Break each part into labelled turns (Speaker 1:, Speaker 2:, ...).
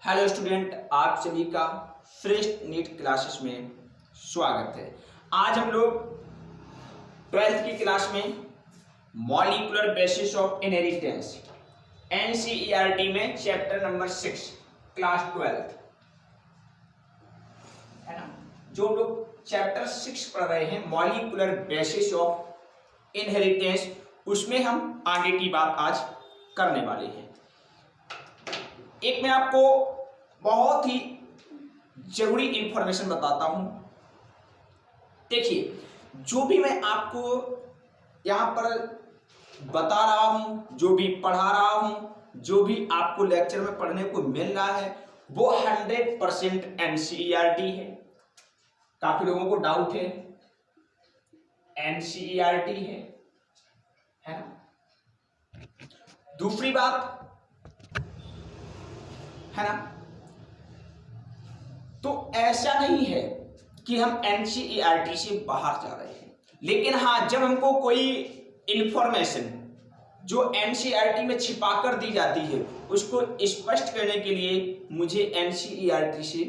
Speaker 1: Hello student, आप सभी का श्रेष्ठ नीट क्लासेस में स्वागत है। आज हम लोग 12th की क्लास में molecular basis of inheritance NCERT में चैप्टर नंबर 6 क्लास 12 है ना, जो हम लोग चैप्टर 6 पढ़ रहे हैं मॉलिक्यूलर बेसिस ऑफ इनहेरिटेंस, उसमें हम आगे की बात आज करने वाले हैं। एक मैं आपको बहुत ही जरूरी इंफॉर्मेशन बताता हूं। देखिए, जो भी मैं आपको यहां पर बता रहा हूं, जो भी पढ़ा रहा हूं, जो भी आपको लेक्चर में पढ़ने को मिल रहा है, वो 100% एनसीईआरटी है। काफी लोगों को डाउट है, एनसीईआरटी है ना। दूसरी बात है ना, तो ऐसा नहीं है कि हम एनसीईआरटी से बाहर जा रहे हैं, लेकिन हाँ, जब हमको कोई इंफॉर्मेशन जो एनसीईआरटी में छिपा कर दी जाती है उसको स्पष्ट करने के लिए मुझे एनसीईआरटी से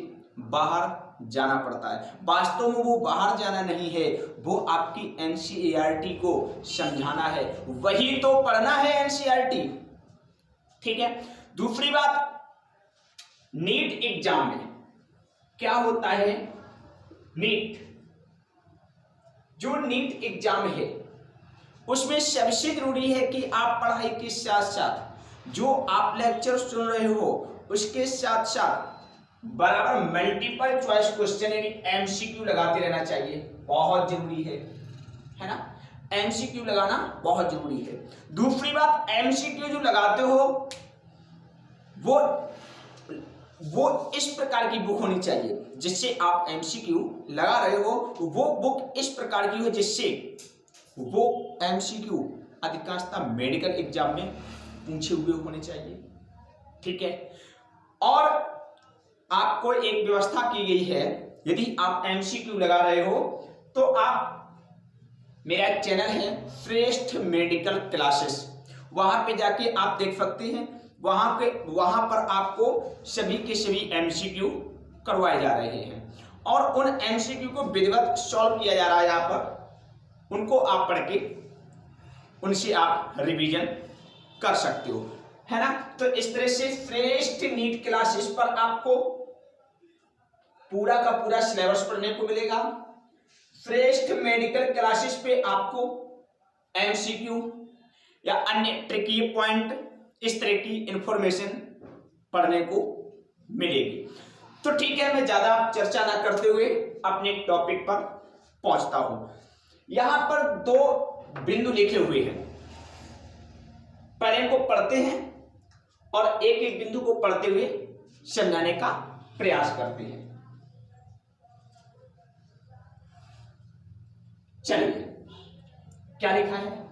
Speaker 1: बाहर जाना पड़ता है। वास्तव में वो बाहर जाना नहीं है, वो आपकी एनसीईआरटी को समझाना है, वही तो पढ़ना है एनसीईआरटी। ठीक है। दूसरी बात, नीट एग्जाम में क्या होता है, नीट जो नीट एग्जाम है उसमें सबसे जरूरी है कि आप पढ़ाई के साथ साथ जो आप लेक्चर सुन रहे हो उसके साथ साथ बराबर मल्टीपल चॉइस क्वेश्चन यानी एमसीक्यू लगाते रहना चाहिए, बहुत जरूरी है ना। एमसीक्यू लगाना बहुत जरूरी है। दूसरी बात, एमसीक्यू जो लगाते हो वो इस प्रकार की बुक होनी चाहिए जिससे आप एमसीक्यू लगा रहे हो, वो बुक इस प्रकार की हो जिससे वो एमसीक्यू अधिकांशतः मेडिकल एग्जाम में पूछे हुए होने चाहिए। ठीक है। और आपको एक व्यवस्था की गई है, यदि आप एमसीक्यू लगा रहे हो तो आप, मेरा चैनल है श्रेष्ठ मेडिकल क्लासेस, वहां पे जाके आप देख सकते हैं। वहां पर आपको सभी के सभी एमसीक्यू करवाए जा रहे हैं और उन एमसीक्यू को विधिवत सॉल्व किया जा रहा है। यहाँ पर उनको आप पढ़ के उनसे आप रिवीजन कर सकते हो, है ना। तो इस तरह से श्रेष्ठ नीट क्लासेस पर आपको पूरा का पूरा सिलेबस पढ़ने को मिलेगा। श्रेष्ठ मेडिकल क्लासेस पे आपको एमसीक्यू या अन्य ट्रिकी पॉइंट, इस तरह की इंफॉर्मेशन पढ़ने को मिलेगी। तो ठीक है, मैं ज्यादा चर्चा ना करते हुए अपने टॉपिक पर पहुंचता हूं। यहां पर दो बिंदु लिखे हुए हैं, पहले इनको पढ़ते हैं और एक एक बिंदु को पढ़ते हुए समझाने का प्रयास करते हैं। चलिए, क्या लिखा है।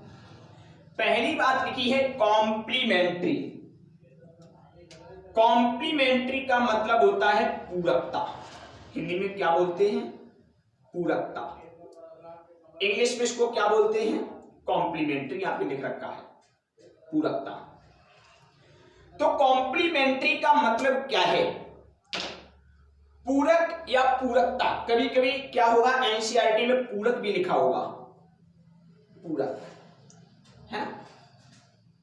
Speaker 1: पहली बात लिखी है कॉम्प्लीमेंट्री। कॉम्प्लीमेंट्री का मतलब होता है पूरकता। हिंदी में क्या बोलते हैं, पूरकता। इंग्लिश में इसको क्या बोलते हैं, कॉम्प्लीमेंट्री। यहां पे लिख रखा है पूरकता। तो कॉम्प्लीमेंट्री का मतलब क्या है, पूरक या पूरकता। कभी कभी क्या होगा, एनसीईआरटी में पूरक भी लिखा होगा, पूरक है।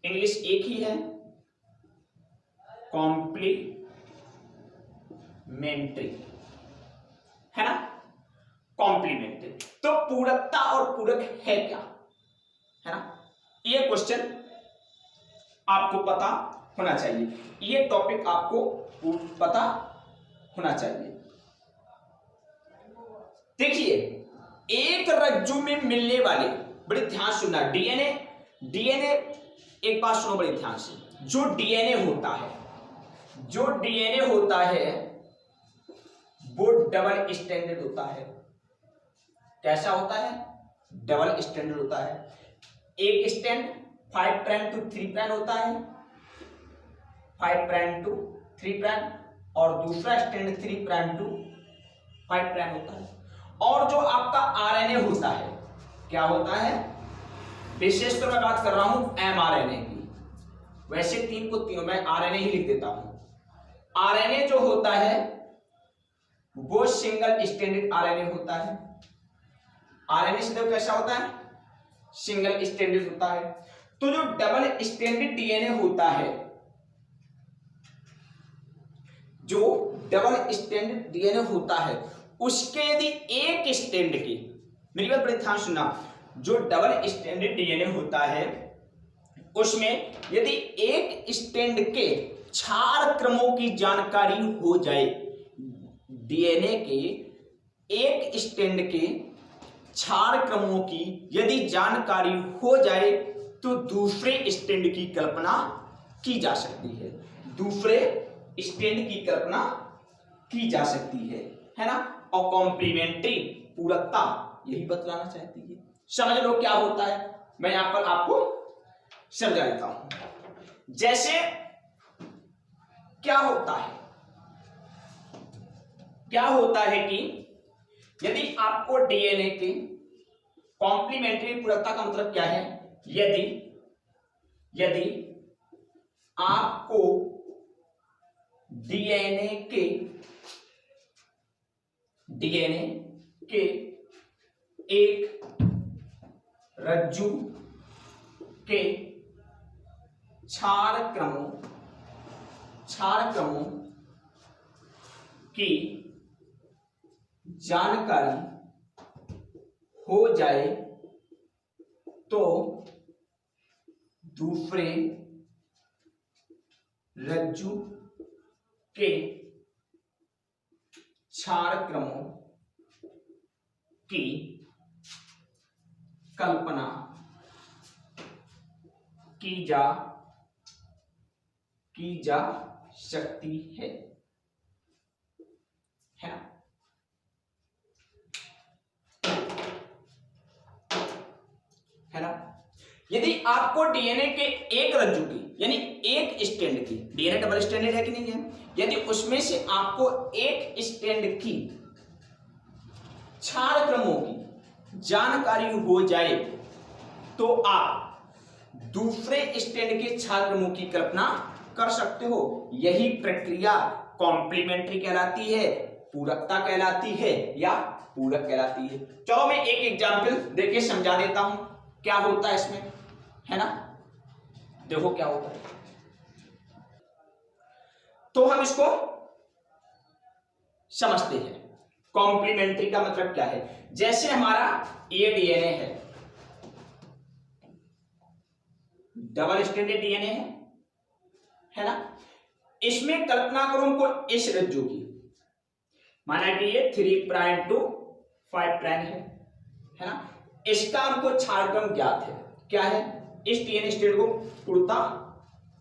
Speaker 1: इंग्लिश एक ही है, कॉम्प्लीमेंट्री है ना, कॉम्प्लीमेंट्री। तो पूरकता और पूरक है क्या, है ना, ये क्वेश्चन आपको पता होना चाहिए, ये टॉपिक आपको पता होना चाहिए। देखिए, एक रज्जु में मिलने वाले, बड़े ध्यान सुनना, डीएनए एक बात सुनो बड़े ध्यान से, जो डीएनए होता है वो डबल स्टैंडर्ड होता है। कैसा होता है, डबल स्टैंडर्ड होता है। एक स्टैंड 5 प्राइम टू 3 प्राइम होता है, 5 प्राइम टू 3 प्राइम, और दूसरा स्टैंड 3 प्राइम टू 5 प्राइम होता है। और जो आपका आरएनए होता है, क्या होता है, विशेष तो मैं बात कर रहा हूं एमआरएनए की, वैसे 3 को तीनों, मैं आरएनए ही लिख देता हूं, आरएनए जो होता है वो सिंगल स्ट्रैंडेड आरएनए होता है। आरएनए से कैसा होता है? सिंगल स्ट्रैंडेड होता है। तो जो डबल स्ट्रैंडेड डीएनए होता है, जो डबल स्ट्रैंडेड डीएनए होता है, उसके यदि एक स्ट्रैंड की, मेरी बात बड़े ध्यान सुनना, जो डबल स्ट्रैंडेड डीएनए होता है उसमें यदि एक स्ट्रैंड के 4 क्रमों की जानकारी हो जाए, डीएनए के एक स्ट्रैंड के 4 क्रमों की यदि जानकारी हो जाए तो दूसरे स्ट्रैंड की कल्पना की जा सकती है। दूसरे स्ट्रैंड की कल्पना की जा सकती है ना। और कॉम्प्लीमेंट्री, पूरकता, यही बतलाना चाहती है। समझ लो क्या होता है, मैं यहां पर आपको समझा देता हूं। जैसे क्या होता है कि यदि आपको डीएनए के कॉम्प्लीमेंट्री पूरकता का मतलब क्या है, यदि आपको डीएनए के एक रज्जु के 4 क्रमों की जानकारी हो जाए तो दूसरे रज्जु के 4 क्रमों की कल्पना की जा सकती है ना। यदि आपको डीएनए के एक रज्जु की, यानी एक स्ट्रैंड की, डीएनए डबल स्ट्रैंडेड है कि नहीं है, यदि उसमें से आपको एक स्ट्रैंड की 4 क्रमों की जानकारी हो जाए तो आप दूसरे स्ट्रैंड के 4 क्रमों की कल्पना कर सकते हो। यही प्रक्रिया कॉम्प्लीमेंट्री कहलाती है, पूरकता कहलाती है या पूरक कहलाती है। चलो मैं एक एग्जांपल देके समझा देता हूं क्या होता है इसमें, है ना। देखो क्या होता है, तो हम इसको समझते हैं। कॉम्प्लीमेंट्री का मतलब क्या है, जैसे हमारा ये डीएनए है, डबल स्ट्रैंडेड डीएनए है ना। इसमें कल्पना करो हमको इस रज्जु की, माना कि ये 3 प्राइम टू 5 प्राइम है ना। इसका हमको 4 क्रम ज्ञात है। क्या है, इस डीएनए स्ट्रैंड को उल्टा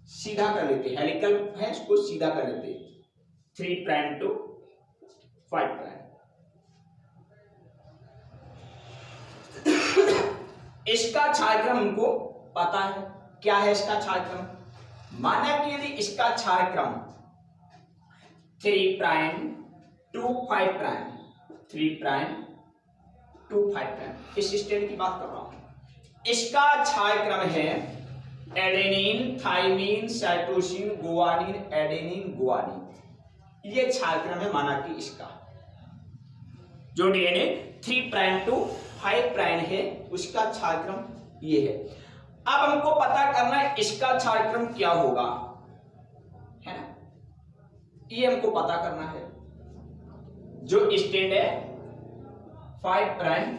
Speaker 1: सीधा कर लेते, हेलिकल है इसको सीधा कर लेते, 3 प्राइम टू 5 प्राइम। इसका 4 क्रम हमको पता है। क्या है इसका 4 क्रम, माना कि यदि इसका 4 क्रम 3 prime to 5 prime, 3 prime to 5 prime, इस स्ट्रैंड की बात कर रहा हूं। इसका 4 क्रम है adenine, thymine, cytosine, guanine, adenine, guanine, ये 4 क्रम है। माना कि इसका जो डीएनए 3 प्राइम टू 5 प्राइम है उसका 4 क्रम ये है। अब हमको पता करना है इसका 4 क्रम क्या होगा, है ना, ये हमको पता करना है। जो स्ट्रैंड है 5 प्राइम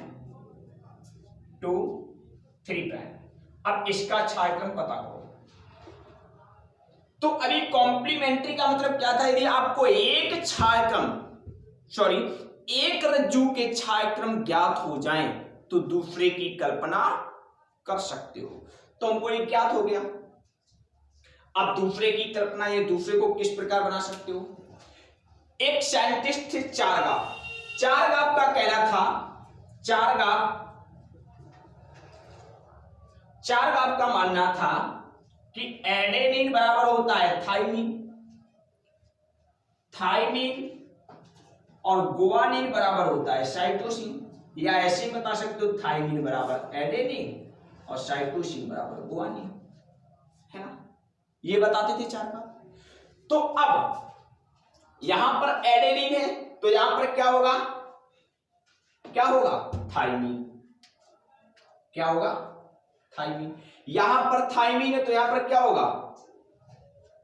Speaker 1: टू 3 प्राइम, अब इसका 4 क्रम पता करो। तो अभी कॉम्प्लीमेंट्री का मतलब क्या था, यदि आपको एक रज्जु के 4 क्रम ज्ञात हो जाएं तो दूसरे की कल्पना कर सकते हो। तो हमको ये ज्ञात हो गया। अब दूसरे की कल्पना, ये दूसरे को किस प्रकार बना सकते हो। एक साइंटिस्ट थे चारगाफ का कहना था, चारगाफ का मानना था कि एडेनिन बराबर होता है थाइमिन और गुआनिन बराबर होता है साइटोसिन, या ऐसे बता सकते हो थाइमिन बराबर एडेनिन और साइटोसिन बराबर गुआनिन, है ना। ये बताते थे चारगाफ। तो अब यहां पर एडेनिन है तो यहां पर क्या होगा, क्या होगा, थाइमीन। क्या होगा, थाइमीन। यहां पर थाइमीन है तो यहां पर क्या होगा,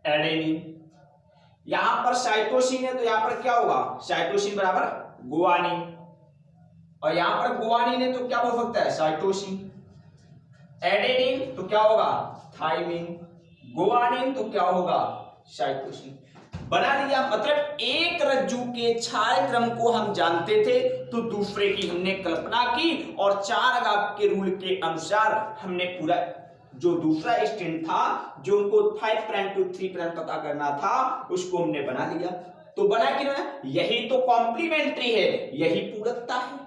Speaker 1: एडेनिन। यहां पर साइटोसिन है तो यहां पर क्या होगा, साइटोसिन बराबर गुआनिन। और यहां पर गुआनिन है तो क्या हो सकता है, साइटोसिन। एडेनिन तो क्या होगा, थाइमीन। गुआनिन तो क्या होगा, साइटोसिन। बना लिया। मतलब एक रज्जु के छाया क्रम को हम जानते थे तो दूसरे की हमने कल्पना की और चारगाव के रूल के अनुसार हमने पूरा जो दूसरा स्टैंड था जो उनको 5 प्राइम टू 3 प्राइम पता करना था उसको हमने बना लिया। तो बना कि ना, यही तो कॉम्प्लीमेंट्री है, यही पूरकता है,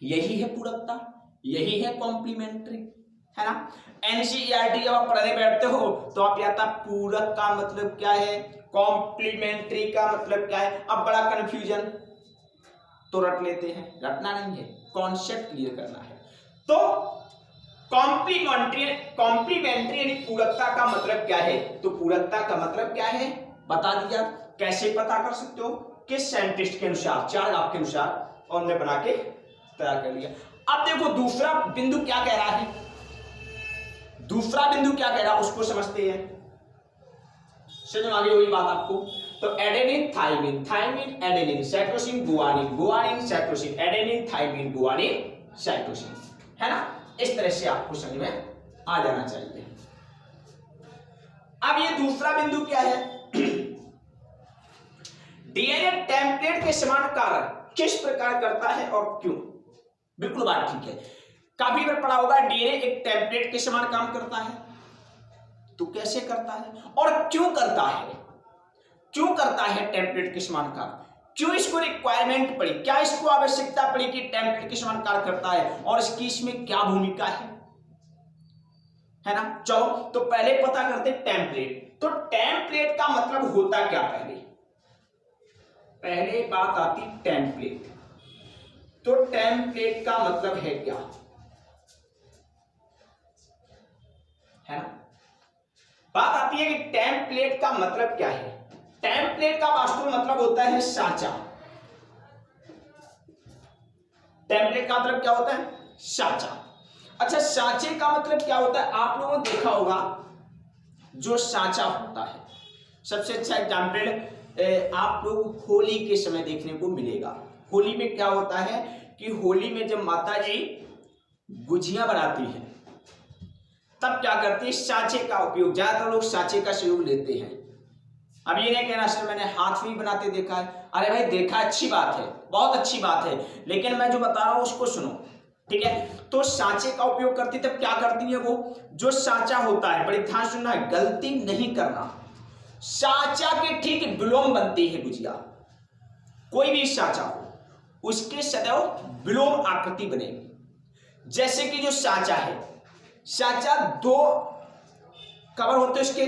Speaker 1: यही है पूरकता, यही है कॉम्प्लीमेंट्री, है ना। एनसीईआरटी जब आप पढ़ने बैठते हो तो आप आता पूरक का मतलब क्या है, कॉम्प्लीमेंट्री का मतलब क्या है। अब बड़ा कंफ्यूजन तो रट लेते हैं, रटना नहीं है, कॉन्सेप्ट क्लियर करना है। तो कॉम्प्लीमेंट्री यानी पूरकता का मतलब क्या है, तो पूरकता का मतलब क्या है बता दिया। कैसे पता कर सकते हो, किस साइंटिस्ट के अनुसार, चार आपके अनुसार, और हमने बना के तैयार कर लिया। अब देखो दूसरा बिंदु क्या कह रहा है, दूसरा बिंदु क्या कह रहा है उसको समझते हैं, समझ आगे वही बात आपको। तो adenine thymine, thymine adenine, cytosine guanine, guanine cytosine, adenine thymine guanine cytosine, है ना। इस तरह से आपको समझ में आ जाना चाहिए। अब ये दूसरा बिंदु क्या है, डीएनए टेम्पलेट के समान कार्य किस प्रकार करता है और क्यों। बिल्कुल बात ठीक है, काफी बार पढ़ा होगा डीएनए एक टेम्पलेट के समान काम करता है, तो कैसे करता है और क्यों करता है, क्यों करता है टेम्पलेट के समान कार्य, क्यों इसको रिक्वायरमेंट पड़ी, क्या इसको आवश्यकता पड़ी कि टेम्पलेट के समान कार्य करता है और इसकी इसमें क्या भूमिका है ना। चलो तो पहले पता करते टेम्पलेट। तो टेम्पलेट का मतलब होता क्या, पहले बात आती टेम्पलेट। तो टेम्पलेट का मतलब है क्या, है ना। बात आती है कि टेम्पलेट का मतलब क्या है। टेम्पलेट का वास्तव मतलब होता है साचा। टेम्पलेट का मतलब क्या होता है, साचा। अच्छा सांचे का मतलब क्या होता है, आप लोगों ने देखा होगा जो सांचा होता है, सबसे अच्छा एग्जाम्पल आप लोग होली के समय देखने को मिलेगा। होली में क्या होता है कि होली में जब माता जी गुजिया बनाती है तब क्या करती है, सांचे का उपयोग, ज्यादातर लोग सांचे का सहयोग लेते हैं। अब ये नहीं कहना सर मैंने हाथ में ही बनाते देखा है, अरे भाई देखा अच्छी बात है, बहुत अच्छी बात है, लेकिन मैं जो बता रहा हूं उसको सुनो, ठीक है। तो सांचे का उपयोग करती तब क्या करती है, वो जो सांचा होता है, बड़ी ध्यान सुनना है, गलती नहीं करना, सांचा के ठीक विलोम बनती है गुजिया। कोई भी सांचा हो उसके सदैव विलोम आकृति बनेगी। जैसे कि जो सांचा है, सांचा दो कवर होते हैं उसके,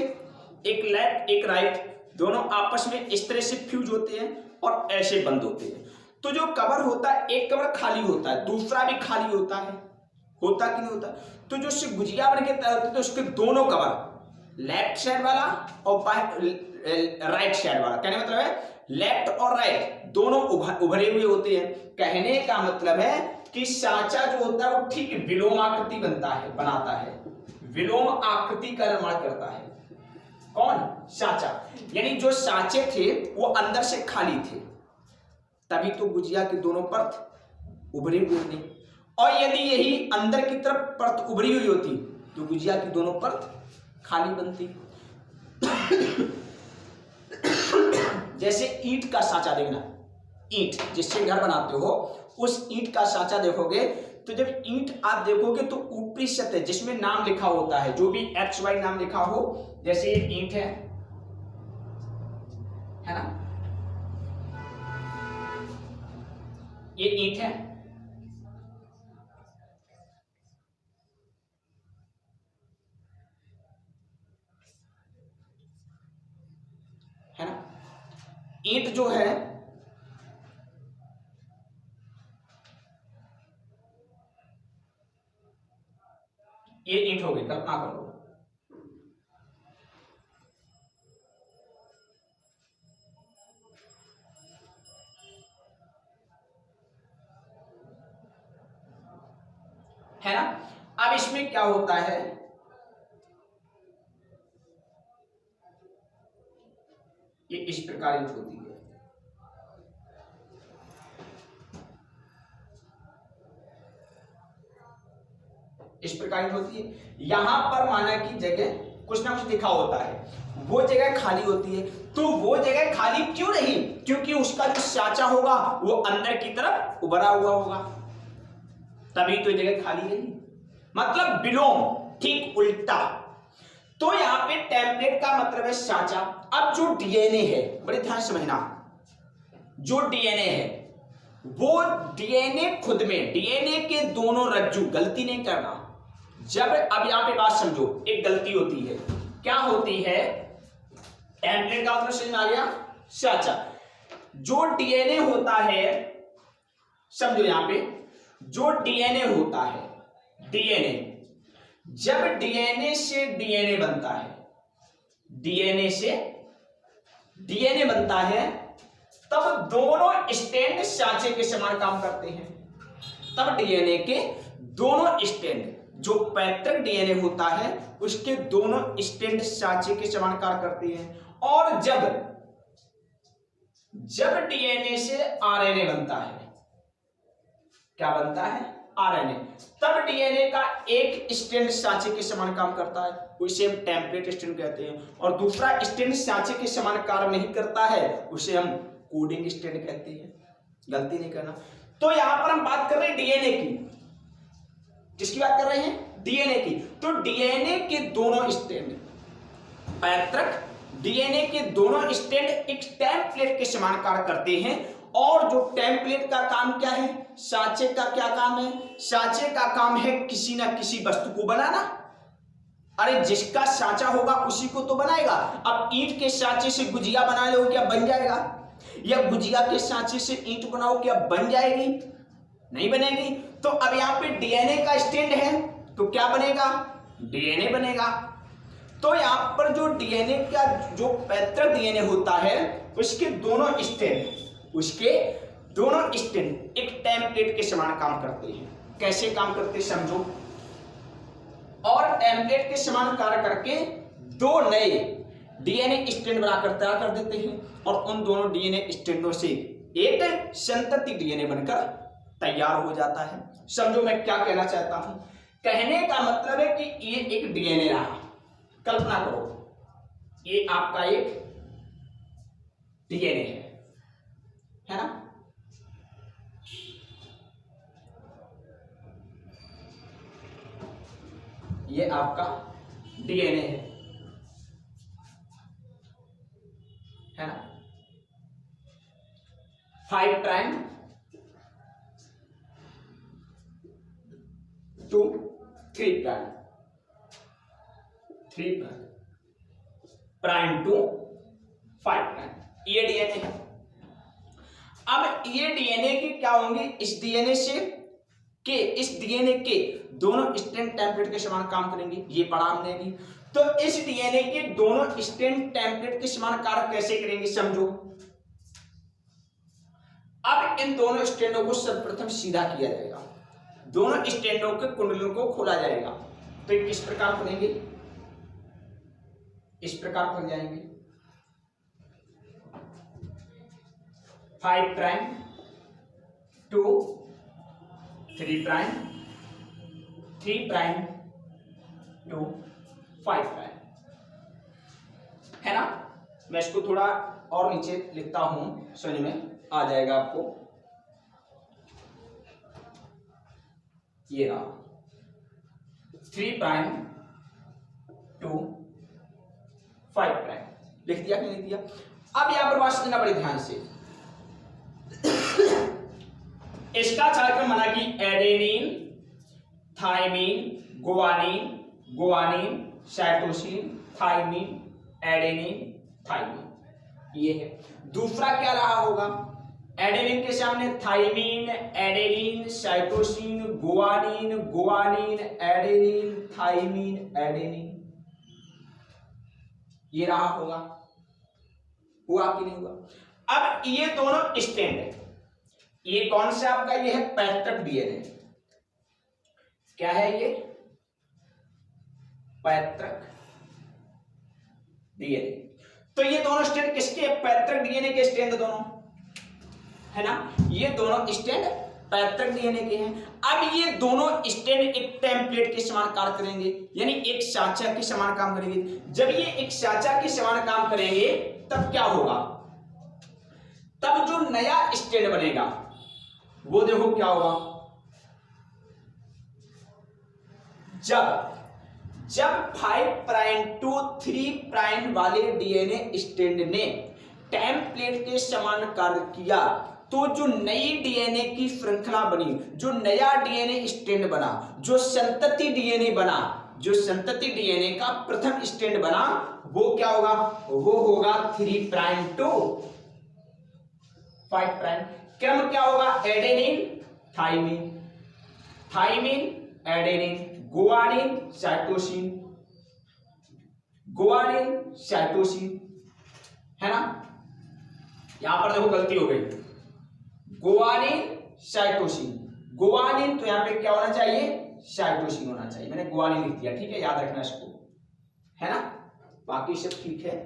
Speaker 1: एक लेफ्ट एक राइट, दोनों आपस में इस तरह से फ्यूज होते हैं और ऐसे बंद होते हैं। तो जो कवर होता है एक कवर खाली होता है, दूसरा भी खाली होता है, होता कि नहीं होता। तो जो उससे गुजिया बन के तैयार होती है तो उसके दोनों कवर, लेफ्ट साइड वाला और राइट साइड वाला, कहने मतलब है लेफ्ट और राइट दोनों उभरे हुए होते हैं। कहने का मतलब है कि सांचा जो होता है वो ठीक विलोम आकृति बनता है, बनाता है, विलोम आकृति का निर्माण करता है। कौन, सांचा। यानी जो सांचे थे वो अंदर से खाली थे, तभी तो गुजिया की दोनों परत उभरी हुई नहीं। और यदि यही अंदर की तरफ परत उभरी हुई होती तो गुजिया की दोनों परत खाली बनती। जैसे ईंट का सांचा देखना, ईंट जिससे घर बनाते हो उस ईंट का सांचा देखोगे तो जब ईंट आप देखोगे तो ऊपरी सतह जिसमें नाम लिखा होता है, जो भी XY नाम लिखा हो, जैसे ये ईंट है ना, ये ईंट है ना, ईंट जो है ये ईंट हो गई, कल्पना करो। है ना। अब इसमें क्या होता है, ये इस प्रकार इंट होती है। इस प्रकार इंट होती है। यहां पर माना की जगह कुछ ना कुछ लिखा होता है, वो जगह खाली होती है। तो वो जगह खाली क्यों नहीं, क्योंकि उसका जो साचा होगा वो अंदर की तरफ उभरा हुआ होगा, तभी तो जगह खाली रही। मतलब विलोम, ठीक उल्टा। तो यहां पे टेम्पलेट का मतलब है साचा। अब जो डीएनए है, बड़े ध्यान समझना, जो डीएनए है वो डीएनए खुद में, डीएनए के दोनों रज्जु, गलती नहीं करना जब, अब यहां पे बात समझो, एक गलती होती है, क्या होती है, टेम्पलेट का मतलब समझ में आ गया, साचा। जो डीएनए होता है, समझो यहां पे, जो डीएनए होता है, डीएनए, जब डीएनए से डीएनए बनता है, डीएनए से डीएनए बनता है, तब दोनों स्टैंड साचे के समान काम करते हैं। तब डीएनए के दोनों स्टैंड, जो पैतृक डीएनए होता है उसके दोनों स्टैंड साचे के समान कार्य करते हैं। और जब डीएनए से आरएनए बनता है, क्या बनता है, आरएनए, तब डीएनए का एक स्टैंड साचे के समान काम करता है, उसे हम टेम्पलेट स्टैंड कहते हैं। और दूसरा स्टैंड साचे के समान कार्य नहीं करता है, उसे हम कोडिंग स्टैंड कहते हैं। गलती नहीं करना। तो यहां पर हम बात कर रहे हैं डीएनए की, किसकी बात कर रहे हैं, डीएनए की। तो डीएनए के दोनों स्टैंड, पैतृक डीएनए के दोनों स्टैंड एक टेम्पलेट के समान कार्य करते हैं। और जो टेम्पलेट का काम क्या है, साचे का क्या काम है, साचे का काम है किसी ना किसी वस्तु को बनाना। अरे जिसका साचा होगा उसी को तो बनाएगा। अब ईंट के साचे से गुजिया बना लो, क्या बन जाएगा, या गुजिया के साचे से ईंट बनाओ, क्या बन जाएगी, नहीं बनेगी। तो अब यहां पे डीएनए का स्टैंड है तो क्या बनेगा, डीएनए बनेगा। तो यहां पर जो डीएनए का जो पैतृक डीएनए होता है उसके दोनों स्टैंड, उसके दोनों स्टैंड एक टेम्पलेट के समान काम करते हैं। कैसे काम करते समझो। और टेम्पलेट के समान कार्य करके दो नए डीएनए स्टैंड बनाकर तैयार कर देते हैं। और उन दोनों डीएनए स्टैंडों से एक संतति डीएनए बनकर तैयार हो जाता है। समझो मैं क्या कहना चाहता हूं। कहने का मतलब है कि ये एक डीएनए रहा, कल्पना करो ये आपका एक डीएनए है ना। ये आपका डीएनए है ना। 5 prime to 3 prime, 3 prime to 5 prime, ये डीएनए है। अब ये डीएनए के क्या होंगे, इस डीएनए से के, इस डीएनए के दोनों स्टैंड टेम्पलेट के समान काम करेंगे, ये पढ़ा हमने भी। तो इस डीएनए के दोनों स्टैंड टेम्पलेट के समान कार्य कैसे करेंगे समझो। अब इन दोनों स्टैंडों को सर्वप्रथम सीधा किया जाएगा, दोनों स्टैंडों के कुंडलों को खोला जाएगा। तो ये किस प्रकार खुलेंगे, इस प्रकार खुल जाएंगे। 5 prime to 3 prime, 3 prime to 5 prime, है ना। मैं इसको थोड़ा और नीचे लिखता हूं, समझ में आ जाएगा आपको। ये रहा 3 प्राइम टू 5 प्राइम, लिख दिया कि नहीं दिया। अब यहां पर बात समझना बड़े ध्यान से। इसका चालक्रम बना कि adenine, thymine, guanine, guanine, cytosine, thymine, adenine, thymine, ये है। दूसरा क्या रहा होगा, एडेनिन के सामने thymine, adenine, cytosine, guanine, guanine, adenine, thymine, adenine, ये रहा होगा। हुआ कि नहीं हुआ। अब ये दोनों स्टैंड है, ये कौन सा आपका, ये है पैतृक डीएनए। क्या है ये? पैतृक डीएनए। तो ये दोनों स्ट्रैंड किसके? पैतृक डीएनए के स्ट्रैंड दोनों, है ना, ये दोनों स्ट्रैंड पैतृक डीएनए के हैं। अब ये दोनों स्ट्रैंड एक टेम्पलेट के समान कार्य करेंगे, यानी एक साचा के समान काम करेंगे। जब ये एक साचा के समान काम करेंगे तब क्या होगा? तब जो नया स्ट्रैंड बनेगा वो देखो क्या होगा। जब 5 प्राइम टू 3 प्राइम वाले डीएनए स्ट्रैंड ने टेम्पलेट के समान कार्य किया तो जो नई डीएनए की श्रृंखला बनी, जो नया डीएनए स्ट्रैंड बना, जो संतति डीएनए बना, जो संतति डीएनए का प्रथम स्ट्रैंड बना, वो क्या होगा? वो होगा 3 प्राइम टू 5 प्राइम। क्रम क्या होगा? Adenine thymine, thymine adenine, guanine cytosine, guanine cytosine, है ना। यहां पर देखो गलती हो गई, गुआनिन साइटोसिन, गुआनिन तो यहां पे क्या होना चाहिए? साइटोसिन होना चाहिए, मैंने गुआनिन लिख दिया, ठीक है, याद रखना इसको, है ना, बाकी सब ठीक है।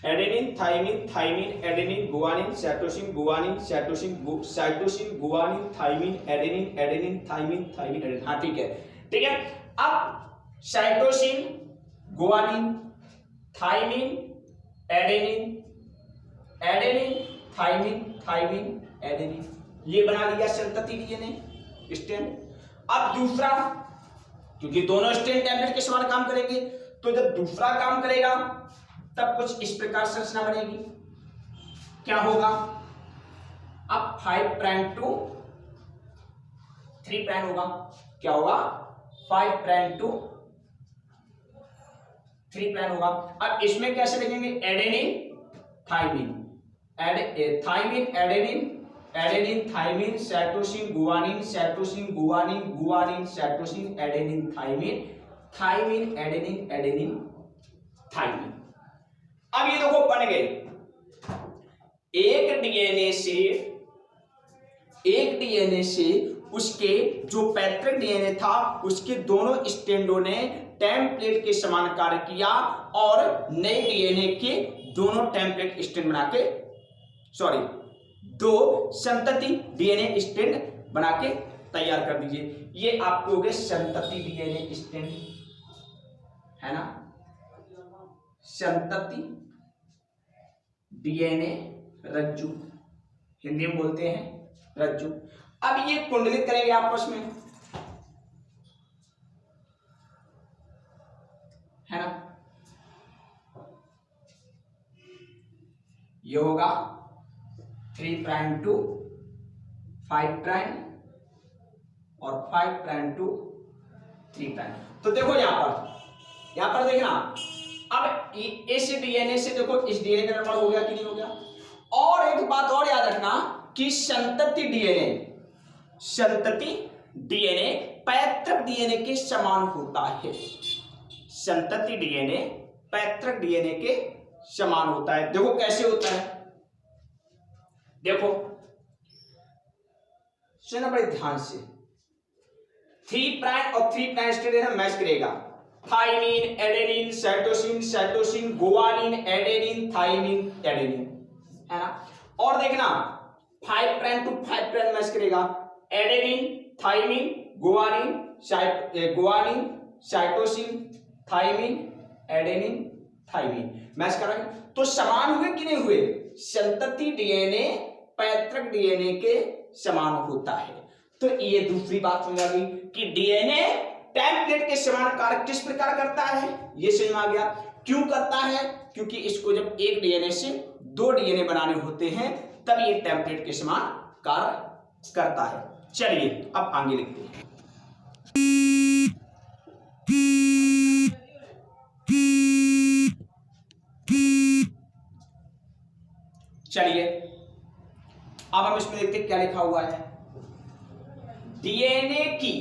Speaker 1: Adenine thymine, thymine adenine, guanine cytosine, guanine cytosine, cytosine guanine thymine adenine, adenine thymine, thymine adenine, हाँ ठीक है, ठीक है। अब cytosine guanine thymine adenine, adenine thymine, thymine adenine, ये बना लिया संतति डीएनए स्ट्रैंड। अब दूसरा, क्योंकि दोनों स्ट्रैंड टेम्पलेट के समान काम करेंगे, तो जब दूसरा काम करेगा तब कुछ इस प्रकार संरचना बनेगी। क्या होगा? अब 5 प्राइम टू 3 प्राइम होगा। क्या होगा? 5 प्राइम टू 3 प्राइम होगा। अब इसमें कैसे लिखेंगे? Adenine thymine, thymine adenine, adenine thymine cytosine guanine, cytosine guanine, guanine cytosine adenine thymine, thymine adenine, adenine thymine. अब ये देखो बन गए। एक डीएनए से उसके जो पैतृक डीएनए था उसके दोनों स्ट्रैंडों ने टेम्पलेट के समान कार्य किया और नए डीएनए के दोनों टेम्पलेट स्ट्रैंड बना के, सॉरी, दो संतति डीएनए स्ट्रैंड बना के तैयार कर दीजिए। ये आपके हो गए संतति डीएनए स्ट्रैंड, है ना, संतति डीएनए रज्जु, हिंदी में बोलते हैं रज्जु। अब ये कुंडलित करेंगे आपस में, है ना, ये होगा 3 प्राइम टू 5 प्राइम और 5 प्राइम टू 3 प्राइम। तो देखो यहां पर देखना, अब इस डीएनए से देखो इस डीएनए का निर्माण हो गया कि नहीं हो गया। और एक बात और याद रखना कि संतति डीएनए पैतृक डीएनए के समान होता है। संतति डीएनए पैतृक डीएनए के समान होता है। देखो कैसे होता है, देखो सुनना बड़े ध्यान से। 3 प्राइम और 3 प्राइम स्ट्रैंड मैच करेगा, thymine adenine cytosine, cytosine guanine adenine thymine adenine, है ना। और देखना 5 प्राइम टू 5 प्राइम मैच करेगा, adenine thymine guanine guanine cytosine thymine adenine thymine match कर रहे हैं। तो समान हुए कि नहीं हुए? संतति डीएनए पैतृक डीएनए के समान होता है। तो ये दूसरी बात समझ आ गई कि डीएनए टेम्पलेट के समान कार्य किस प्रकार करता है, ये समझ में आ गया। क्यों करता है? क्योंकि इसको जब एक डीएनए से 2 डीएनए बनाने होते हैं तब ये टेम्पलेट के समान कार्य करता है। चलिए अब आगे लिखते हैं। चलिए अब हम इसमें देखते हैं क्या लिखा हुआ है। डीएनए की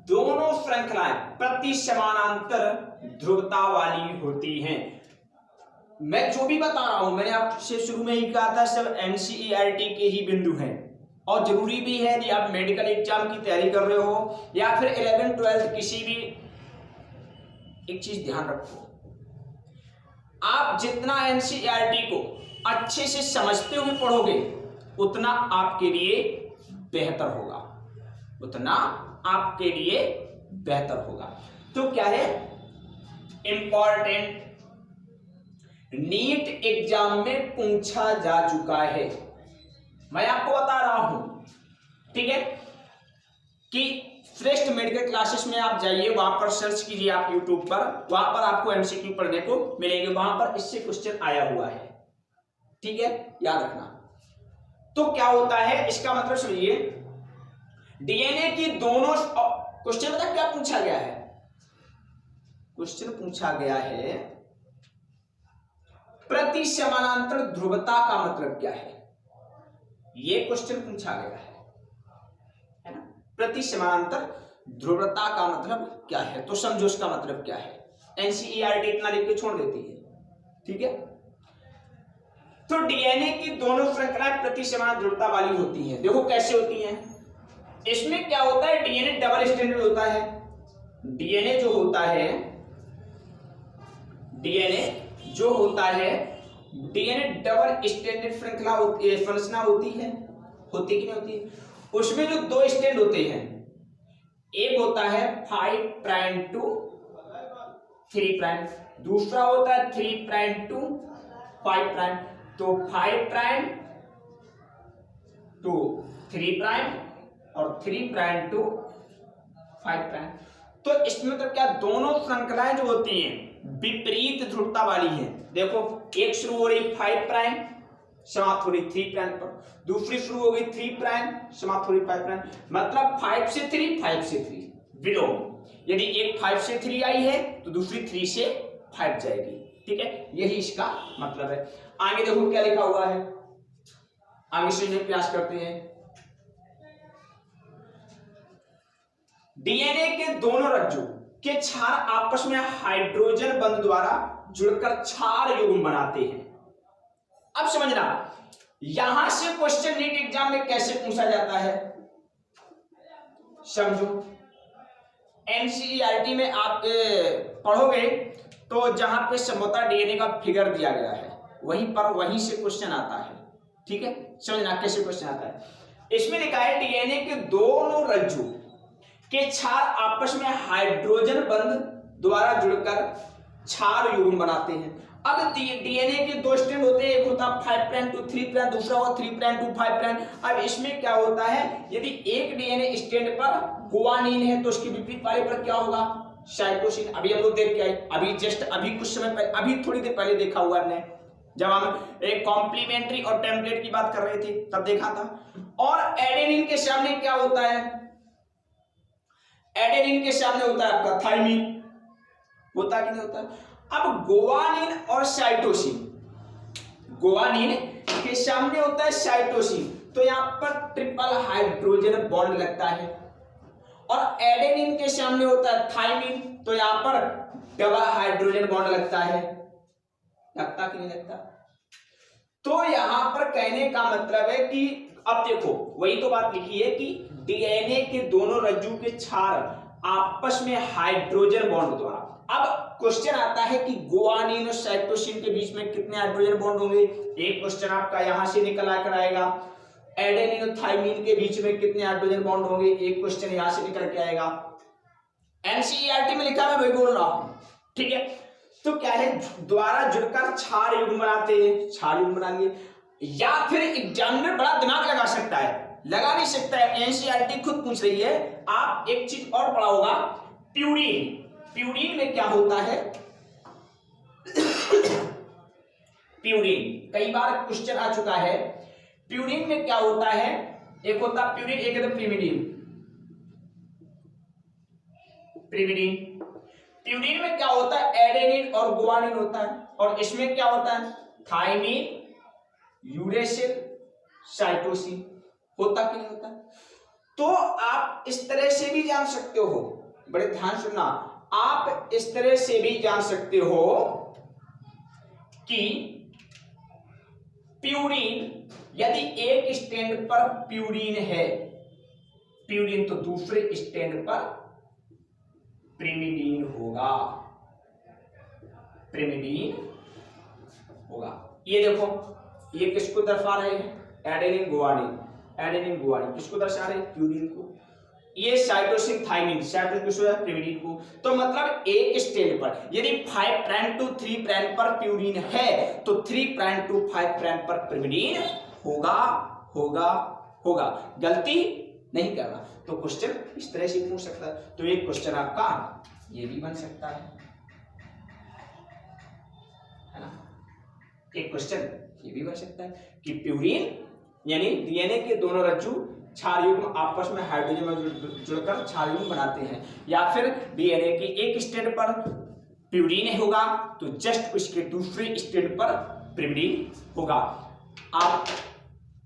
Speaker 1: दोनों श्रृंखलाएं प्रति समानांतर ध्रुवता वाली होती हैं। मैं जो भी बता रहा हूं मैंने आपसे शुरू में ही कहा था, सब एनसीईआरटी के ही बिंदु हैं, और जरूरी भी है यदि आप मेडिकल एग्जाम की तैयारी कर रहे हो या फिर 11th 12th किसी भी, एक चीज ध्यान रखो, आप जितना एनसीईआरटी को अच्छे से समझते हुए पढ़ोगे उतना आपके लिए बेहतर होगा, उतना आपके लिए बेहतर होगा। तो क्या है इंपॉर्टेंट, नीट एग्जाम में पूछा जा चुका है, मैं आपको बता रहा हूं, ठीक है, कि श्रेष्ठ मेडिकल क्लासेस में आप जाइए, वहां पर सर्च कीजिए आप यूट्यूब पर, वहां पर आपको एमसीक्यू पढ़ने को मिलेंगे, वहां पर इससे क्वेश्चन आया हुआ है, ठीक है, याद रखना। तो क्या होता है इसका मतलब समझिए, डीएनए की दोनों, क्वेश्चन पता क्या पूछा गया है, क्वेश्चन पूछा गया है प्रति समानांतर ध्रुवता का मतलब क्या है, ये क्वेश्चन पूछा गया है ना, प्रति समानांतर ध्रुवता का मतलब क्या है, तो समझो उसका मतलब क्या है। एनसीईआरटी इतना लिख के छोड़ देती है, ठीक है। तो डीएनए की दोनों श्रृंखलाएं प्रति समान ध्रुवता वाली होती हैं। देखो कैसे होती हैं, इसमें क्या होता है, डीएनए डबल स्टैंडर्ड होता है, डीएनए जो होता है, डीएनए जो होता है, डीएनए डबल स्टैंडर्ड श्रृंखला संरचना होती है, होती कि नहीं होती है। उसमें जो दो स्टैंड होते हैं, एक होता है 5 प्राइम टू 3 प्राइम, दूसरा होता है 3 प्राइम टू 5 प्राइम। तो 5 प्राइम टू 3 प्राइम और 3 प्राइम टू 5 प्राइम। तो इसमें मतलब क्या, दोनों श्रृंखलाएं जो होती हैं विपरीत ध्रुवता वाली हैं। देखो एक शुरू हो रही 5 प्राइम, समाप्त हो रही 3 प्राइम पर, दूसरी शुरू हो गई 3 प्राइम, समाप्त हो रही 5 प्राइम, मतलब 5 से 3, 5 से 3 विलोम। यदि एक 5 से 3 आई है तो दूसरी 3 से 5 जाएगी, ठीक है, यही इसका मतलब है। आगे देखो क्या लिखा हुआ है, आगे समझने का प्रयास करते हैं। डीएनए के दोनों रज्जु के क्षार आपस में हाइड्रोजन बंध द्वारा जुड़कर क्षार युग्म बनाते हैं। अब समझना, यहां से क्वेश्चन नीट एग्जाम में कैसे पूछा जाता है, समझो। एनसीईआरटी में आप पढ़ोगे तो जहां पे समता डीएनए का फिगर दिया गया है वहीं पर, वहीं से क्वेश्चन आता है, ठीक है, समझना कैसे क्वेश्चन आता है। इसमें लिखा है डीएनए के दोनों रज्जु के क्षार आपस में हाइड्रोजन बंध द्वारा जुड़कर क्षार युग्म बनाते हैं। अब डीएनए के दो स्ट्रैंड होते हैं, एक होता है 5 प्राइम टू 3 प्राइम, दूसरा होगा 3 प्राइम टू 5 प्राइम। अब इसमें क्या होता है, यदि एक डीएनए स्ट्रैंड पर गुआनिन है तो उसके विपरीत वाले पर क्या होगा, साइटोसिन। अभी हम लोग देख के आए, अभी जस्ट अभी कुछ समय पहले, अभी थोड़ी देर पहले देखा हुआ हमने, जब हम एक कॉम्प्लीमेंट्री और टेम्पलेट की बात कर रहे थे तब देखा था। और एडेनिन के सामने क्या होता है, एडेनिन के सामने होता है आपका थाइमिन, होता कि नहीं होता। अब गुआनिन और साइटोसिन, गुआनिन के सामने होता है साइटोसिन, तो यहां पर ट्रिपल हाइड्रोजन बॉन्ड लगता है। और एडेनिन के सामने होता है थाइमिन, तो यहां पर डबल हाइड्रोजन बॉन्ड लगता है, लगता कि नहीं लगता। तो यहां पर कहने का मतलब है कि अब देखो वही तो बात लिखी है कि डीएनए के दोनों रज्जु के क्षार आपस में हाइड्रोजन बॉन्ड द्वारा। अब क्वेश्चन आता है कि गुआनिन और साइटोसिन के बीच में कितने हाइड्रोजन बॉन्ड होंगे, एक क्वेश्चन आपका यहां से निकल आकर आएगा। एडेनिन और थाइमिन के बीच में कितने हाइड्रोजन बॉन्ड होंगे, एक क्वेश्चन यहां से निकल के आएगा। एनसीईआरटी में लिखा, मैं वही बोल रहा हूं, ठीक है। तो क्या है, द्वारा जुड़कर क्षार युग्म बनाते हैं, क्षार युग्म बनाएंगे। या फिर एग्जामिनर बड़ा दिमाग लगा सकता है, लगा नहीं सकता है, एनसीईआरटी खुद पूछ रही है। आप एक चीज और पढ़ा होगा, प्यूरिन, प्यूरिन में क्या होता है, प्यूरिन कई बार क्वेश्चन आ चुका है। प्यूरिन में क्या होता है, एक होता है प्यूरिन, एक है प्रिमिडिन। प्रिमिडिन, प्यूरिन में क्या होता है, एडेनिन और गुआनिन होता है, और इसमें क्या होता है, थाइमिन, यूरेसिल, साइटोसिन, होता कि नहीं होता। तो आप इस तरह से भी जान सकते हो, बड़े ध्यान सुनना, आप इस तरह से भी जान सकते हो कि प्यूरिन यदि एक स्टैंड पर प्यूरिन है प्यूरिन, तो दूसरे स्टैंड पर प्रिमिडीन होगा, प्रिमिडीन होगा। ये देखो, ये किसको दर्शा रहे हैं? एडेनिन गुआनिन, एडेनिन गुआनिन किसको दर्शा रहे हैं? प्यूरिन को। ये साइटोसिन थाइमिन, साइटोसिन किसको है? प्रिमिडीन को। तो मतलब एक स्टैंड पर यदि 5 प्राइम टू 3 प्राइम पर प्यूरिन है तो 3 प्राइम टू 5 प्राइम पर प्रिमिडीन होगा, होगा, होगा। गलती नहीं करना। तो क्वेश्चन इस तरह से पूछ सकता है। तो एक क्वेश्चन आपका ये भी बन सकता है ना? एक क्वेश्चन ये भी बन सकता है कि प्यूरिन यानी डीएनए के दोनों रज्जु क्षार युग्म आपस में हाइड्रोजन में जुड़कर क्षार युग्म बनाते हैं, या फिर डीएनए के एक स्टैंड पर प्यूरिन होगा तो जस्ट उसके दूसरे स्टैंड पर प्रिमिडीन होगा। आप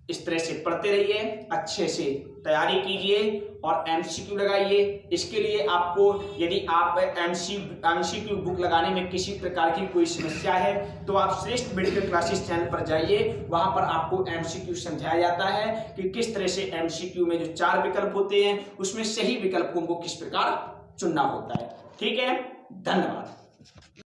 Speaker 1: इस तरह से पढ़ते रहिए, अच्छे से तैयारी कीजिए और एमसीक्यू लगाइए। इसके लिए आपको यदि आप एमसीक्यू बुक लगाने में किसी प्रकार की कोई समस्या है तो आप श्रेष्ठ मेडिकल क्लासेस चैनल पर जाइए। वहां पर आपको एमसीक्यू समझाया जाता है कि किस तरह से एमसीक्यू में जो 4 विकल्प होते हैं उसमें सही विकल्पों को किस प्रकार चुनना होता है। ठीक है, धन्यवाद।